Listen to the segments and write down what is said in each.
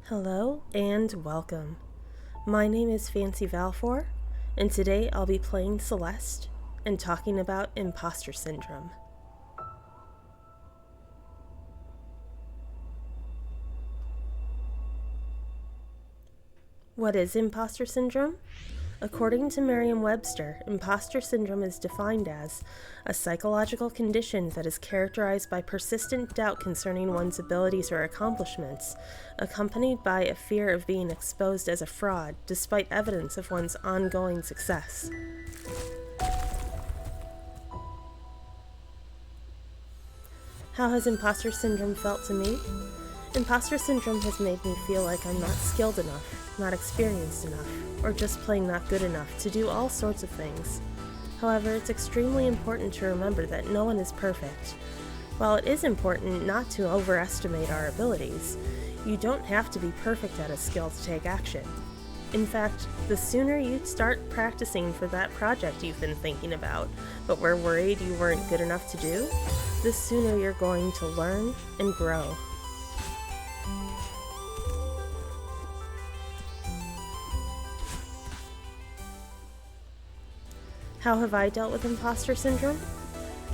Hello and welcome. My name is Fancy Valefor, and today I'll be playing Celeste and talking about imposter syndrome. What is imposter syndrome? According to Merriam-Webster, imposter syndrome is defined as a psychological condition that is characterized by persistent doubt concerning one's abilities or accomplishments, accompanied by a fear of being exposed as a fraud despite evidence of one's ongoing success. How has imposter syndrome felt to me? Imposter syndrome has made me feel like I'm not skilled enough, not experienced enough, or just plain not good enough to do all sorts of things. However, it's extremely important to remember that no one is perfect. While it is important not to overestimate our abilities, you don't have to be perfect at a skill to take action. In fact, the sooner you start practicing for that project you've been thinking about, but were worried you weren't good enough to do, the sooner you're going to learn and grow. How have I dealt with imposter syndrome?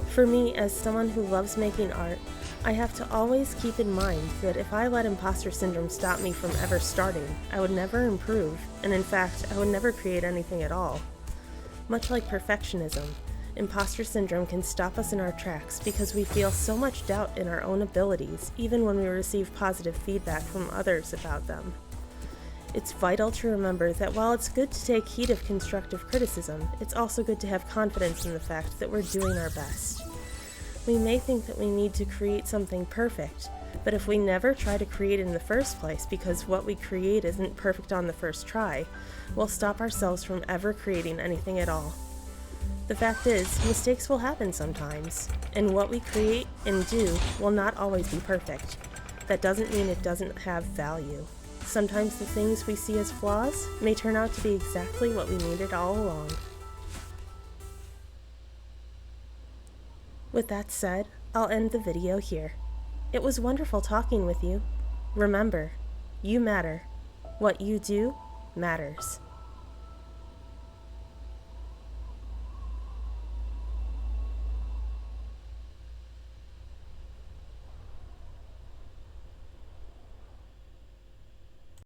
For me, as someone who loves making art, I have to always keep in mind that if I let imposter syndrome stop me from ever starting, I would never improve, and in fact, I would never create anything at all. Much like perfectionism, imposter syndrome can stop us in our tracks because we feel so much doubt in our own abilities, even when we receive positive feedback from others about them. It's vital to remember that while it's good to take heed of constructive criticism, it's also good to have confidence in the fact that we're doing our best. We may think that we need to create something perfect, but if we never try to create it in the first place because what we create isn't perfect on the first try, we'll stop ourselves from ever creating anything at all. The fact is, mistakes will happen sometimes, and what we create and do will not always be perfect. That doesn't mean it doesn't have value. Sometimes the things we see as flaws may turn out to be exactly what we needed all along. With that said, I'll end the video here. It was wonderful talking with you. Remember, you matter. What you do matters.